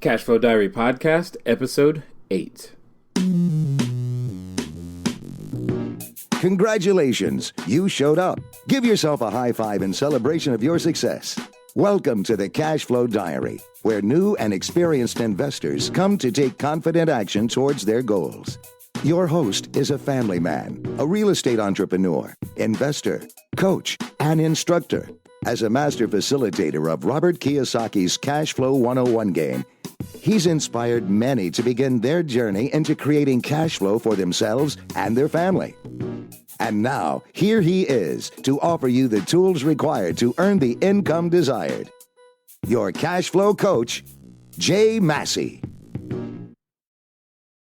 Cashflow Diary Podcast, Episode 8. Congratulations, you showed up. Give yourself a high five in celebration of your success. Welcome to the Cashflow Diary, where new and experienced investors come to take confident action towards their goals. Your host is a family man, a real estate entrepreneur, investor, coach, and instructor. As a master facilitator of Robert Kiyosaki's Cashflow 101 game, he's inspired many to begin their journey into creating cash flow for themselves and their family. And now, here he is to offer you the tools required to earn the income desired. Your cash flow coach, Jay Massey.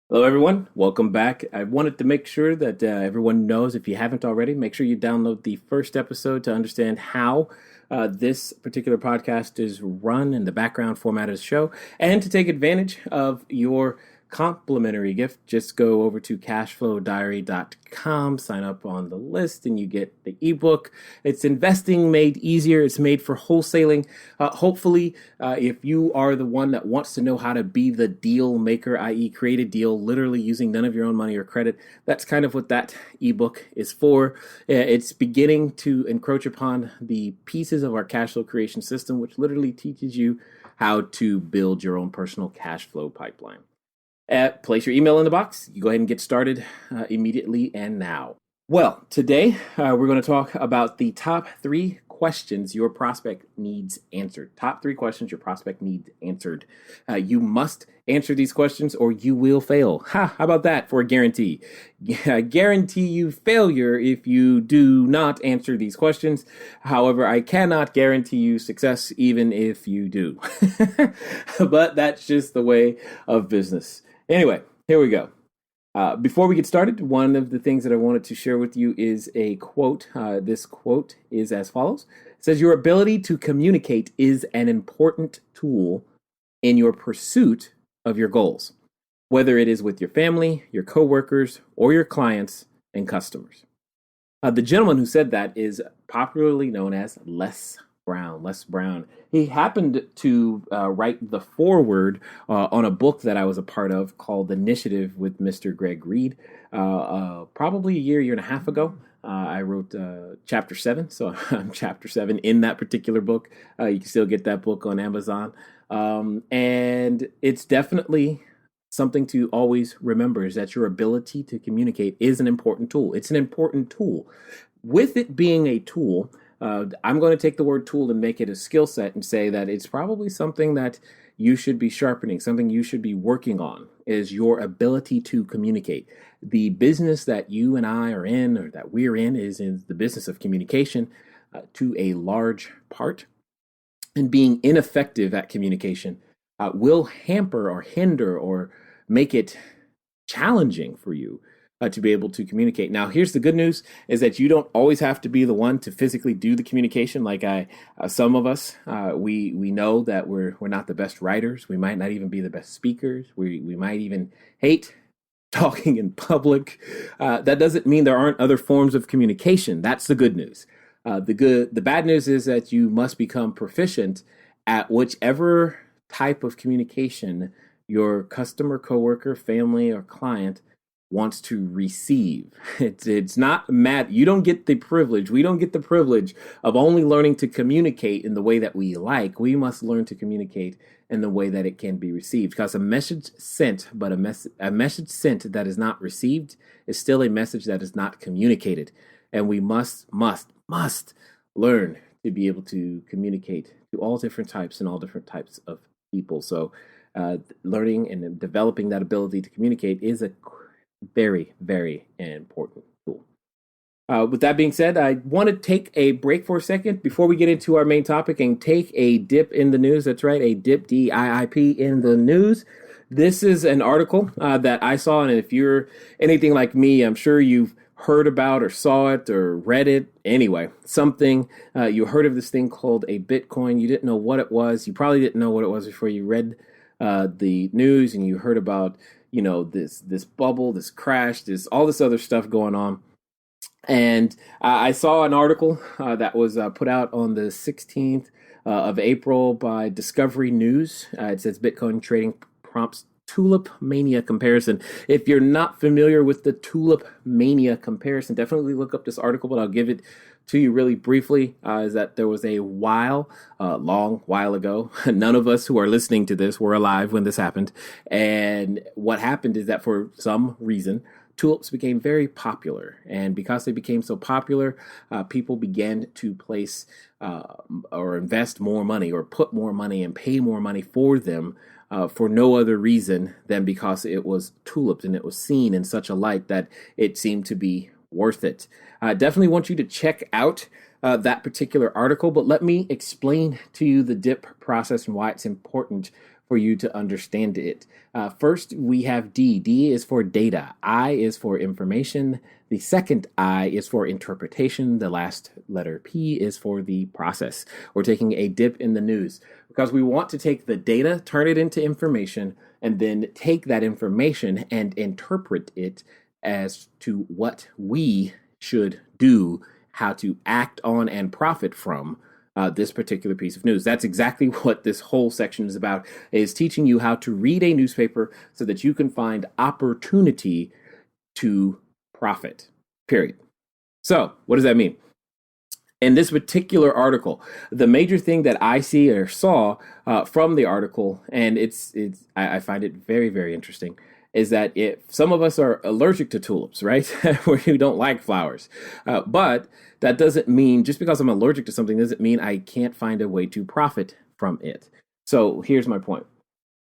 Hello, everyone. Welcome back. I wanted to make sure that everyone knows, if you haven't already, make sure you download the first episode to understand how this particular podcast is run and the background format of the show. And to take advantage of your complimentary gift, just go over to CashFlowDiary.com, sign up on the list, and you get the ebook. It's investing made easier. It's made for wholesaling. Hopefully, if you are the one that wants to know how to be the deal maker, i.e. create a deal literally using none of your own money or credit, that's kind of what that ebook is for. It's beginning to encroach upon the pieces of our cash flow creation system, which literally teaches you how to build your own personal cash flow pipeline. Place your email in the box. You go ahead and get started immediately and now. Well, today we're going to talk about the top 3 questions your prospect needs answered. Top 3 questions your prospect needs answered. You must answer these questions or you will fail. How about that for a guarantee? I guarantee you failure if you do not answer these questions. However, I cannot guarantee you success even if you do. But that's just the way of business. Anyway, here we go. Before we get started, one of the things that I wanted to share with you is a quote. This quote is as follows. It says, "Your ability to communicate is an important tool in your pursuit of your goals, whether it is with your family, your coworkers, or your clients and customers." The gentleman who said that is popularly known as Les Brown. He happened to write the foreword on a book that I was a part of called Initiative with Mr. Greg Reed. Probably a year and a half ago, I wrote chapter 7. So I'm chapter 7 in that particular book. You can still get that book on Amazon. And it's definitely something to always remember, is that your ability to communicate is an important tool. It's an important tool. With it being a tool, I'm going to take the word tool and make it a skill set and say that it's probably something that you should be sharpening, something you should be working on, is your ability to communicate. The business that you and I are in, or that we're in, is the business of communication to a large part. And being ineffective at communication will hamper or hinder or make it challenging for you to be able to communicate. Now, here's the good news, is that you don't always have to be the one to physically do the communication. Like some of us, we know that we're not the best writers. We might not even be the best speakers. We might even hate talking in public. That doesn't mean there aren't other forms of communication. That's the good news. The bad news is that you must become proficient at whichever type of communication your customer, coworker, family, or client wants to receive. It's not mad. You don't get the privilege. We don't get the privilege of only learning to communicate in the way that we like. We must learn to communicate in the way that it can be received. Because a message sent, but a message sent that is not received is still a message that is not communicated. And we must learn to be able to communicate to all different types and all different types of people. So learning and developing that ability to communicate is a very, very important tool. With that being said, I want to take a break for a second before we get into our main topic and take a dip in the news. That's right, a dip, DIIP, in the news. This is an article that I saw, and if you're anything like me, I'm sure you've heard about or saw it or read it. Anyway, something, you heard of this thing called a Bitcoin. You didn't know what it was. You probably didn't know what it was before you read the news and you heard about this bubble, this crash, all this other stuff going on. And I saw an article that was put out on the 16th of April by Discovery News. It says Bitcoin trading prompts tulip mania comparison. If you're not familiar with the tulip mania comparison, definitely look up this article, but I'll give it to you really briefly. Is that there was a long while ago, none of us who are listening to this were alive when this happened. And what happened is that for some reason, tulips became very popular. And because they became so popular, people began to place or invest more money or put more money and pay more money for them for no other reason than because it was tulips and it was seen in such a light that it seemed to be worth it. I definitely want you to check out that particular article, but let me explain to you the DIIP process and why it's important for you to understand it. First, we have D. D is for data. I is for information. The second I is for interpretation. The last letter P is for the process. We're taking a dip in the news because we want to take the data, turn it into information, and then take that information and interpret it as to what we should do, how to act on and profit from this particular piece of news. That's exactly what this whole section is about, is teaching you how to read a newspaper so that you can find opportunity to profit, period. So what does that mean? In this particular article, the major thing that I see or saw from the article, and I find it very, very interesting, is that if some of us are allergic to tulips, right? Where you don't like flowers. But that doesn't mean, just because I'm allergic to something doesn't mean I can't find a way to profit from it. So here's my point.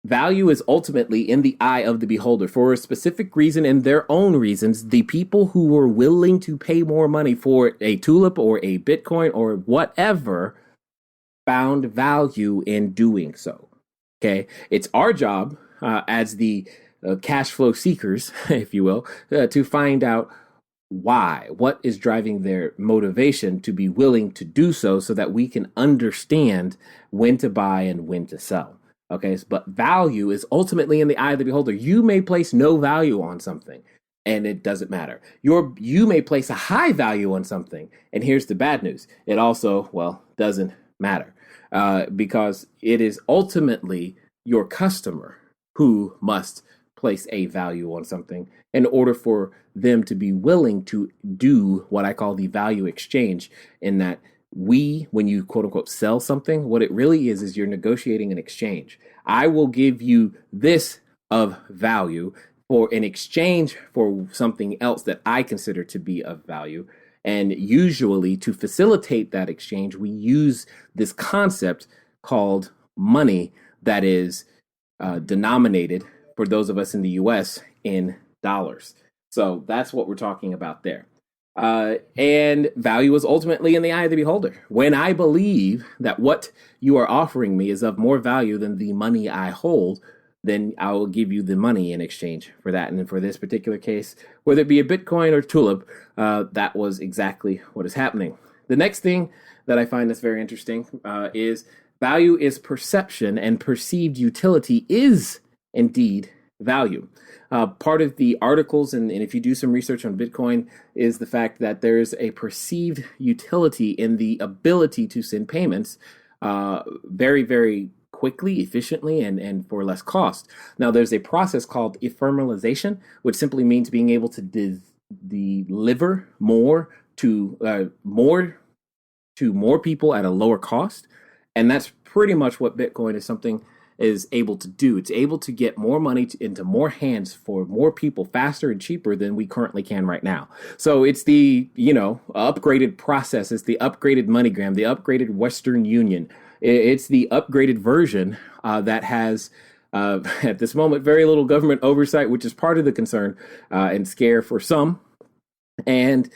Value is ultimately in the eye of the beholder. For a specific reason and their own reasons, the people who were willing to pay more money for a tulip or a Bitcoin or whatever found value in doing so. Okay, it's our job as the cash flow seekers, if you will, to find out what is driving their motivation to be willing to do so that we can understand when to buy and when to sell. Okay, but value is ultimately in the eye of the beholder. You may place no value on something and it doesn't matter. You may place a high value on something, and here's the bad news. It also, doesn't matter because it is ultimately your customer who must place a value on something in order for them to be willing to do what I call the value exchange, in that when you quote unquote sell something, what it really is you're negotiating an exchange. I will give you this of value for in exchange for something else that I consider to be of value. And usually to facilitate that exchange, we use this concept called money that is denominated, for those of us in the US, in dollars. So that's what we're talking about there. And value is ultimately in the eye of the beholder. When I believe that what you are offering me is of more value than the money I hold, then I will give you the money in exchange for that. And for this particular case, whether it be a Bitcoin or tulip, that was exactly what is happening. The next thing that I find that's very interesting is value is perception, and perceived utility is indeed value. Part of the articles, and if you do some research on Bitcoin, is the fact that there's a perceived utility in the ability to send payments very, very quickly, efficiently, and for less cost. Now, there's a process called ephemeralization, which simply means being able to deliver more to more people at a lower cost. And that's pretty much what Bitcoin is able to do. It's able to get more money into more hands for more people faster and cheaper than we currently can right now. So it's the, upgraded process. It's the upgraded MoneyGram, the upgraded Western Union. It's the upgraded version that has, at this moment, very little government oversight, which is part of the concern and scare for some. And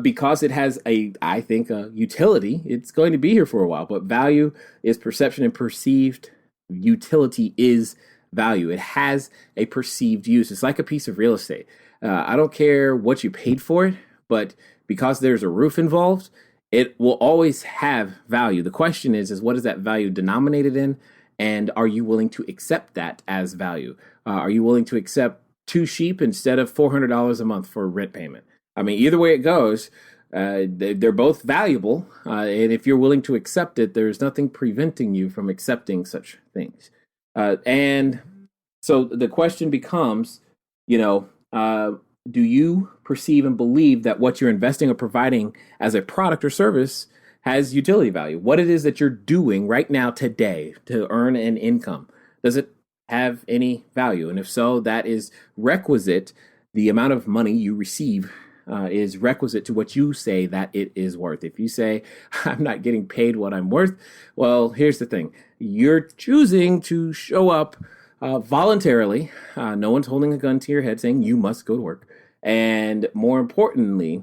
because it has I think, a utility, it's going to be here for a while. But value is perception, and perceived utility is value. It has a perceived use. It's like a piece of real estate. I don't care what you paid for it, but because there's a roof involved, it will always have value. The question is what is that value denominated in? And are you willing to accept that as value? Are you willing to accept 2 sheep instead of $400 a month for a rent payment? I mean, either way it goes, They're both valuable, and if you're willing to accept it, there's nothing preventing you from accepting such things. And so the question becomes, do you perceive and believe that what you're investing or providing as a product or service has utility value? What it is that you're doing right now today to earn an income, does it have any value? And if so, that is requisite. The amount of money you receive is requisite to what you say that it is worth. If you say, I'm not getting paid what I'm worth, well, here's the thing. You're choosing to show up voluntarily. No one's holding a gun to your head saying you must go to work. And more importantly,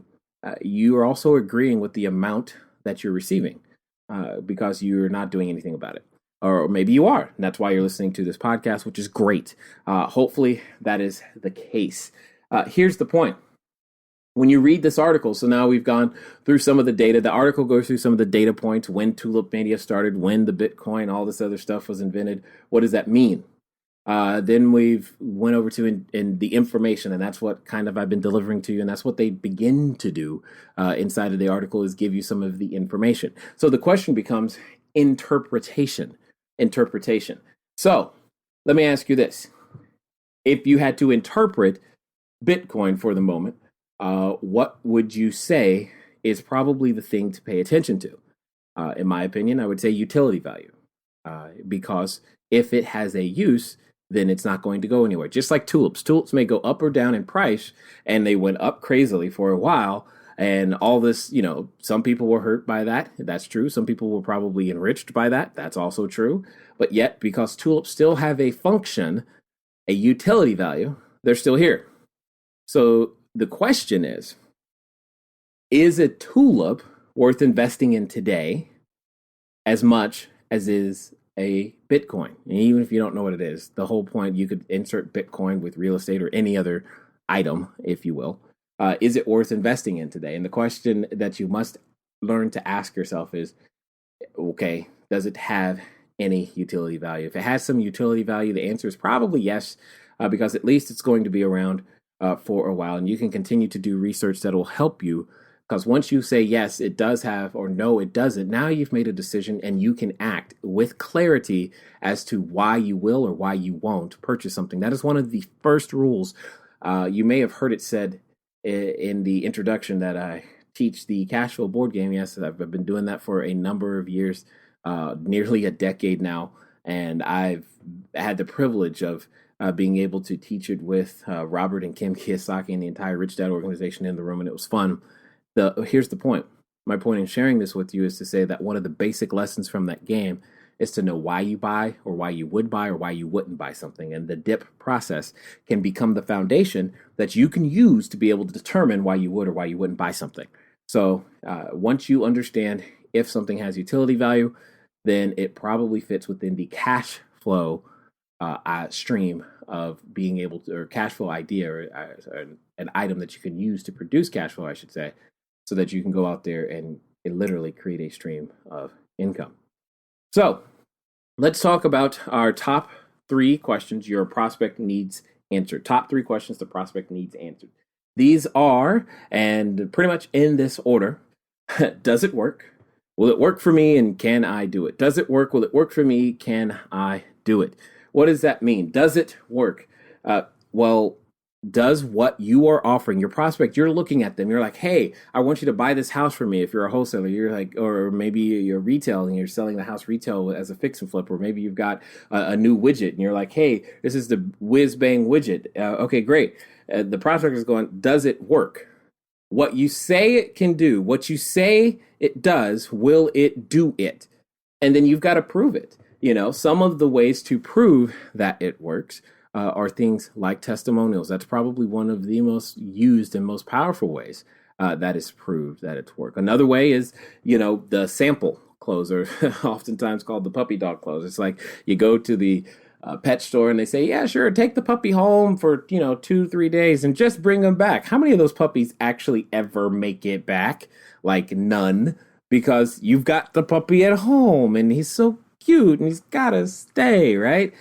you are also agreeing with the amount that you're receiving because you're not doing anything about it. Or maybe you are. And that's why you're listening to this podcast, which is great. Hopefully that is the case. Here's the point. When you read this article, so now we've gone through some of the data. The article goes through some of the data points, when Tulip Mania started, when the Bitcoin, all this other stuff was invented. What does that mean? Then we've went over to in the information, and that's what kind of I've been delivering to you, and that's what they begin to do inside of the article is give you some of the information. So the question becomes interpretation. So let me ask you this. If you had to interpret Bitcoin for the moment, what would you say is probably the thing to pay attention to? In my opinion, I would say utility value, because if it has a use, then it's not going to go anywhere. Just like tulips. Tulips may go up or down in price, and they went up crazily for a while. And all this, some people were hurt by that. That's true. Some people were probably enriched by that. That's also true. But yet, because tulips still have a function, a utility value, they're still here. So the question is a tulip worth investing in today as much as is a Bitcoin? And even if you don't know what it is, the whole point, you could insert Bitcoin with real estate or any other item, if you will. Is it worth investing in today? And the question that you must learn to ask yourself is, okay, does it have any utility value? If it has some utility value, the answer is probably yes, because at least it's going to be around for a while. And you can continue to do research that will help you, because once you say yes, it does have, or no, it doesn't, now you've made a decision and you can act with clarity as to why you will or why you won't purchase something. That is one of the first rules. You may have heard it said in the introduction that I teach the Cashflow board game. Yes, I've been doing that for a number of years, nearly a decade now. And I've had the privilege of being able to teach it with Robert and Kim Kiyosaki and the entire Rich Dad organization in the room. And it was fun. Here's the point. My point in sharing this with you is to say that one of the basic lessons from that game is to know why you buy, or why you would buy, or why you wouldn't buy something. And the DIIP process can become the foundation that you can use to be able to determine why you would or why you wouldn't buy something. So once you understand if something has utility value, then it probably fits within the cash flow stream of being able to, or cash flow idea, or an item that you can use to produce cash flow, I should say, so that you can go out there and literally create a stream of income. So let's talk about our top 3 questions your prospect needs answered. Top 3 questions the prospect needs answered. These are, and pretty much in this order, does it work? Will it work for me, and can I do it? Does it work? Will it work for me? Can I do it? What does that mean? Does it work? Well, does what you are offering your prospect, you're looking at them, you're like, hey, I want you to buy this house for me. If you're a wholesaler, you're like, or maybe you're retail and you're selling the house retail as a fix and flip, or maybe you've got a new widget and you're like, hey, this is the whiz bang widget. Okay, great. The prospect is going, does it work? What you say it can do, what you say it does, will it do it? And then you've got to prove it. Some of the ways to prove that it works are things like testimonials. That's probably one of the most used and most powerful ways that is proved that it's work. Another way is, the sample close, or oftentimes called the puppy dog close. It's like you go to the pet store and they say, yeah, sure, take the puppy home for, 2-3 days and just bring them back. How many of those puppies actually ever make it back? Like none, because you've got the puppy at home and he's so cute and he's got to stay, right?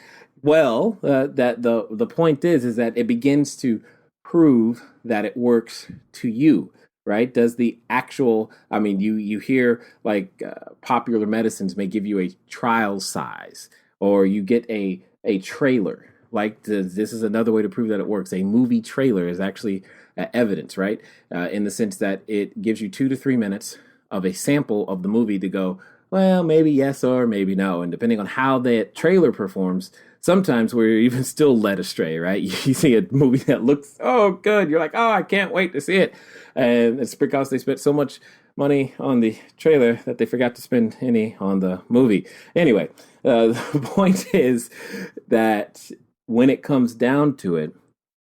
Well, that the point is that it begins to prove that it works to you, right? Does the actual, I mean, you hear like popular medicines may give you a trial size, or you get a trailer. Like this is another way to prove that it works. A movie trailer is actually evidence, right? In the sense that it gives you 2 to 3 minutes of a sample of the movie to go, well, maybe yes or maybe no. And depending on how that trailer performs, sometimes we're even still led astray, right? You see a movie that looks so good, you're like, oh, I can't wait to see it. And it's because they spent so much money on the trailer that they forgot to spend any on the movie. Anyway, the point is that when it comes down to it,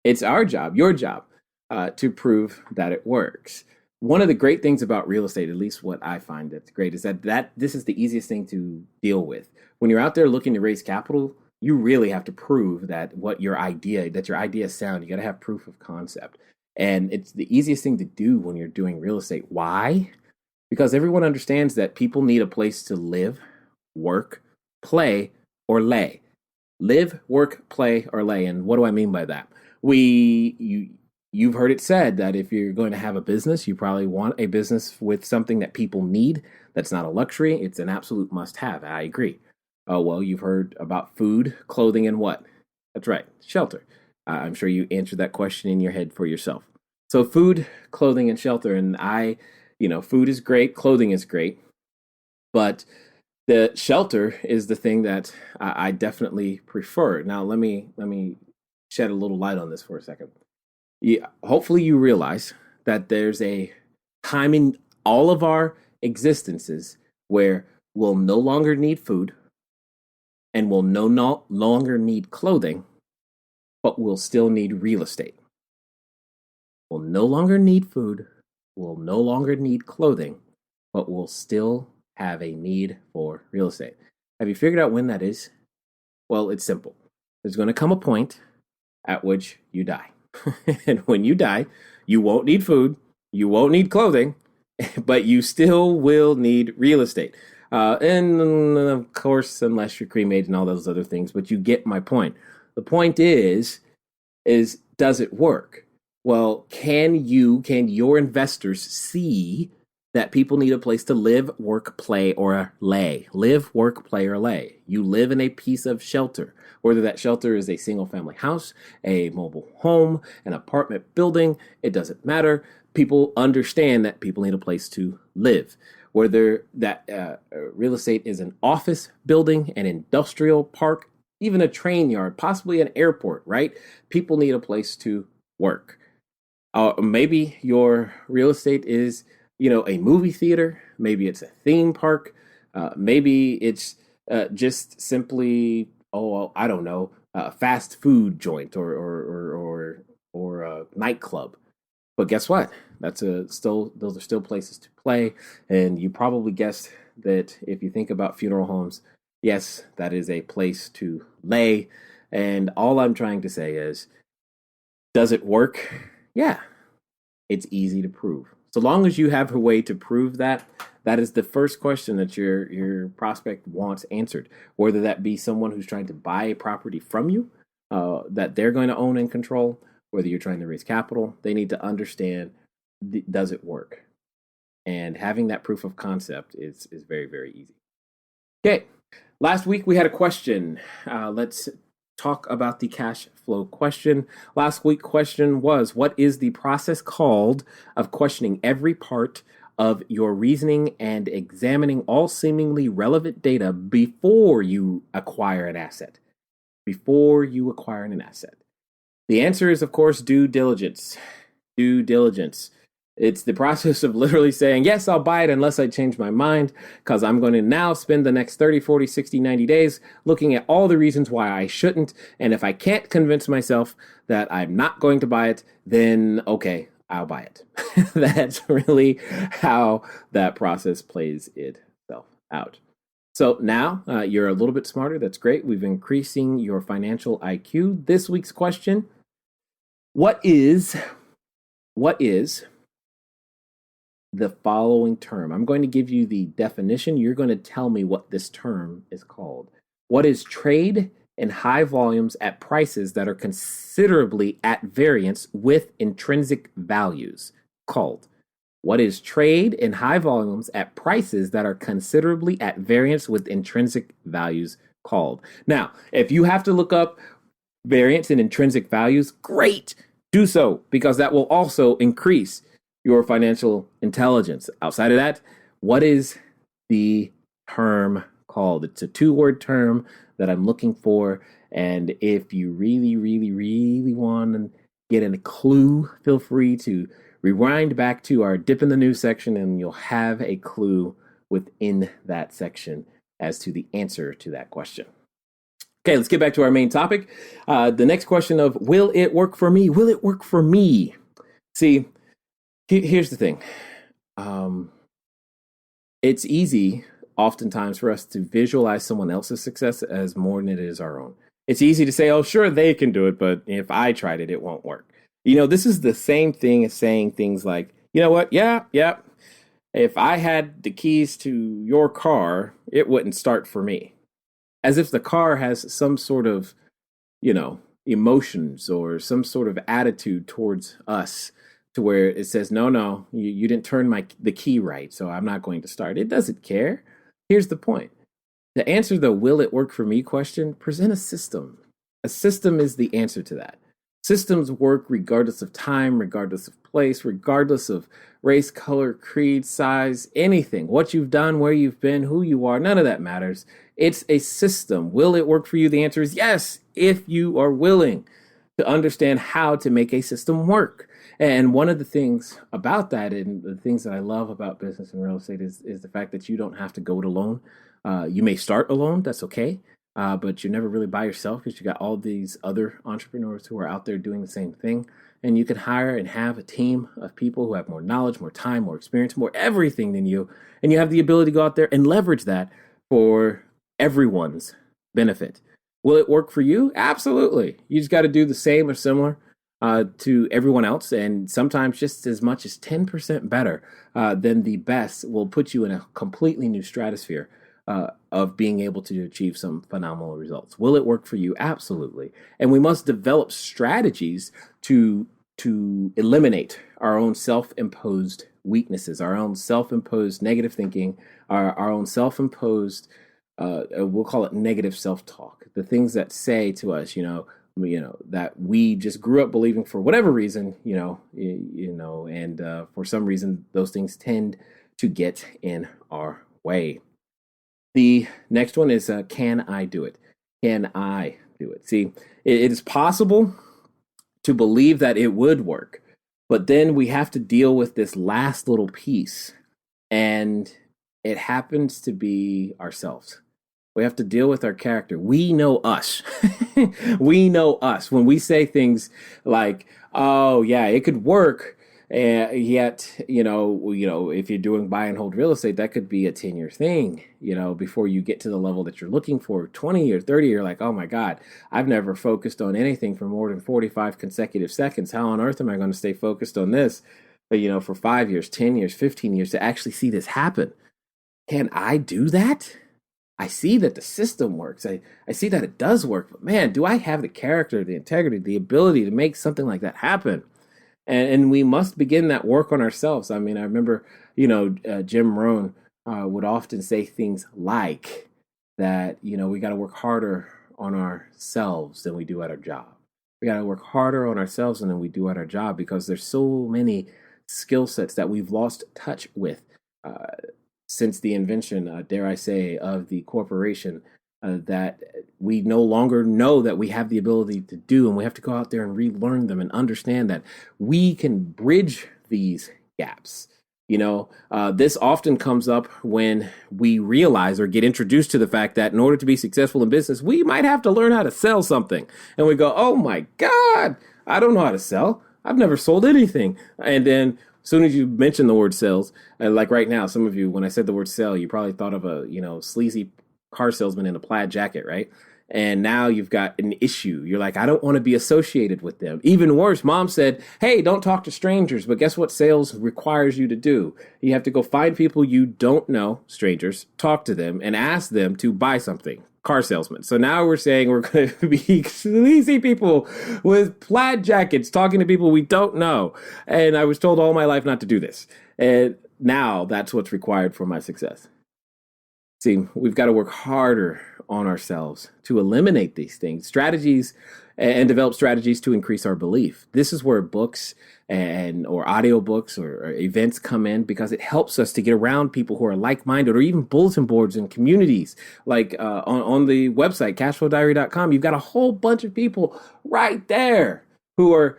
it's our job, your job, to prove that it works. One of the great things about real estate, at least what I find that's great, is that this is the easiest thing to deal with. When you're out there looking to raise capital, you really have to prove that your idea is sound. You got to have proof of concept. And it's the easiest thing to do when you're doing real estate. Why? Because everyone understands that people need a place to live, work, play, or lay. Live, work, play, or lay. And what do I mean by that? You've heard it said that if you're going to have a business, you probably want a business with something that people need. That's not a luxury. It's an absolute must-have. I agree. Oh, well, you've heard about food, clothing, and what? That's right, shelter. I'm sure you answered that question in your head for yourself. So food, clothing, and shelter. And food is great, clothing is great, but the shelter is the thing that I definitely prefer. Now, let me shed a little light on this for a second. Hopefully you realize that there's a time in all of our existences where we'll no longer need food and we'll no longer need clothing, but we'll still need real estate. We'll no longer need food, we'll no longer need clothing, but we'll still have a need for real estate. Have you figured out when that is? Well, it's simple. There's going to come a point at which you die. And when you die, you won't need food, you won't need clothing, but you still will need real estate. And of course, unless you're cremated and all those other things, but you get my point. The point is does it work? Well, can your investors see that people need a place to live, work, play, or lay? Live, work, play, or lay. You live in a piece of shelter, whether that shelter is a single family house, a mobile home, an apartment building, it doesn't matter. People understand that people need a place to live. Whether that real estate is an office building, an industrial park, even a train yard, possibly an airport, right? People need a place to work. Maybe your real estate is, a movie theater. Maybe it's a theme park. Maybe it's just simply, I don't know, a fast food joint or a nightclub. But guess what? Those are still places to play. And you probably guessed that if you think about funeral homes, yes, that is a place to lay. And all I'm trying to say is, does it work? Yeah, it's easy to prove. So long as you have a way to prove that, that is the first question that your prospect wants answered. Whether that be someone who's trying to buy a property from you that they're going to own and control, whether you're trying to raise capital, they need to understand, does it work? And having that proof of concept is very, very easy. Okay, last week we had a question. Let's talk about the cash flow question. Last week's question was, what is the process called of questioning every part of your reasoning and examining all seemingly relevant data before you acquire an asset? Before you acquire an asset. The answer is, of course, due diligence. Due diligence. It's the process of literally saying, yes, I'll buy it unless I change my mind, because I'm going to now spend the next 30, 40, 60, 90 days looking at all the reasons why I shouldn't. And if I can't convince myself that I'm not going to buy it, then okay, I'll buy it. That's really how that process plays itself out. So now you're a little bit smarter. That's great. We've increasing your financial IQ. This week's question, what is the following term? I'm going to give you the definition. You're going to tell me what this term is called. What is trade in high volumes at prices that are considerably at variance with intrinsic values called? What is trade in high volumes at prices that are considerably at variance with intrinsic values called? Now, if you have to look up variance and intrinsic values, great, do so, because that will also increase your financial intelligence. Outside of that, what is the term called? It's a 2-word term that I'm looking for. And if you really, really, really want to get a clue, feel free to rewind back to our Dip in the News section, and you'll have a clue within that section as to the answer to that question. Okay, let's get back to our main topic. The next question of, will it work for me? Will it work for me? See, here's the thing. It's easy oftentimes for us to visualize someone else's success as more than it is our own. It's easy to say, oh, sure, they can do it, but if I tried it, it won't work. This is the same thing as saying things like, you know what? Yeah. If I had the keys to your car, it wouldn't start for me. As if the car has some sort of, emotions or some sort of attitude towards us to where it says, no, you didn't turn the key right, so I'm not going to start. It doesn't care. Here's the point. To answer the will it work for me question, present a system. A system is the answer to that. Systems work regardless of time, regardless of place, regardless of race, color, creed, size, anything. What you've done, where you've been, who you are, none of that matters. It's a system. Will it work for you? The answer is yes, if you are willing to understand how to make a system work. And one of the things about that, and the things that I love about business and real estate, is the fact that you don't have to go it alone. You may start alone, that's okay. But you're never really by yourself, because you got all these other entrepreneurs who are out there doing the same thing. And you can hire and have a team of people who have more knowledge, more time, more experience, more everything than you. And you have the ability to go out there and leverage that for everyone's benefit. Will it work for you? Absolutely. You just got to do the same or similar to everyone else. And sometimes just as much as 10% better than the best will put you in a completely new stratosphere of being able to achieve some phenomenal results. Will it work for you? Absolutely. And we must develop strategies to eliminate our own self-imposed weaknesses, our own self-imposed negative thinking, our own self-imposed, we'll call it negative self-talk, the things that say to us, that we just grew up believing for whatever reason, and for some reason, those things tend to get in our way. The next one is, can I do it? Can I do it? See, it is possible to believe that it would work, but then we have to deal with this last little piece, and it happens to be ourselves. We have to deal with our character. We know us. We know us. When we say things like, oh, yeah, it could work, yet, if you're doing buy and hold real estate, that could be a 10-year thing, before you get to the level that you're looking for. 20 or 30, you're like, oh my God, I've never focused on anything for more than 45 consecutive seconds. How on earth am I going to stay focused on this, for 5 years, 10 years, 15 years to actually see this happen? Can I do that? I see that the system works. I see that it does work, but man, do I have the character, the integrity, the ability to make something like that happen? And we must begin that work on ourselves. I mean, I remember, Jim Rohn would often say things like that, we got to work harder on ourselves than we do at our job. We got to work harder on ourselves than we do at our job, because there's so many skill sets that we've lost touch with since the invention, dare I say, of the corporation, that we no longer know that we have the ability to do, and we have to go out there and relearn them and understand that we can bridge these gaps. This often comes up when we realize or get introduced to the fact that in order to be successful in business, we might have to learn how to sell something. And we go, oh my God, I don't know how to sell. I've never sold anything. And then as soon as you mention the word sales, like right now, some of you, when I said the word sell, you probably thought of a, sleazy car salesman in a plaid jacket, right? And now you've got an issue. You're like, I don't want to be associated with them. Even worse, mom said, hey, don't talk to strangers. But guess what sales requires you to do? You have to go find people you don't know, strangers, talk to them, and ask them to buy something. Car salesman. So now we're saying we're going to be sleazy people with plaid jackets talking to people we don't know. And I was told all my life not to do this. And now that's what's required for my success. See, we've got to work harder on ourselves to eliminate these things, strategies, and develop strategies to increase our belief. This is where books or audiobooks or events come in, because it helps us to get around people who are like-minded, or even bulletin boards and communities. Like on the website, CashFlowDiary.com, you've got a whole bunch of people right there who are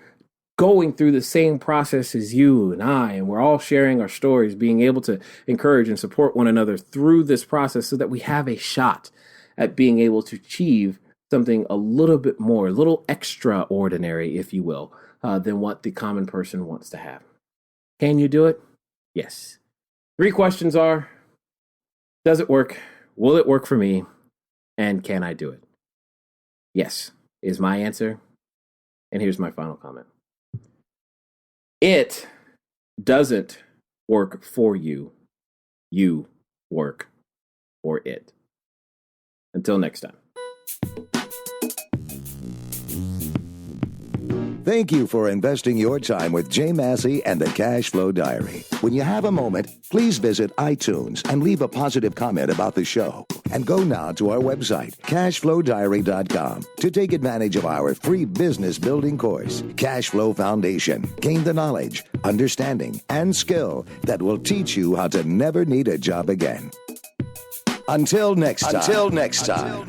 going through the same process as you and I, and we're all sharing our stories, being able to encourage and support one another through this process so that we have a shot at being able to achieve something a little bit more, a little extraordinary, if you will, than what the common person wants to have. Can you do it? Yes. 3 questions are: does it work? Will it work for me? And can I do it? Yes is my answer. And here's my final comment. It doesn't work for you. You work for it. Until next time. Thank you for investing your time with Jay Massey and the Cash Flow Diary. When you have a moment, please visit iTunes and leave a positive comment about the show. And go now to our website, CashFlowDiary.com, to take advantage of our free business building course, Cash Flow Foundation. Gain the knowledge, understanding, and skill that will teach you how to never need a job again. Until next time.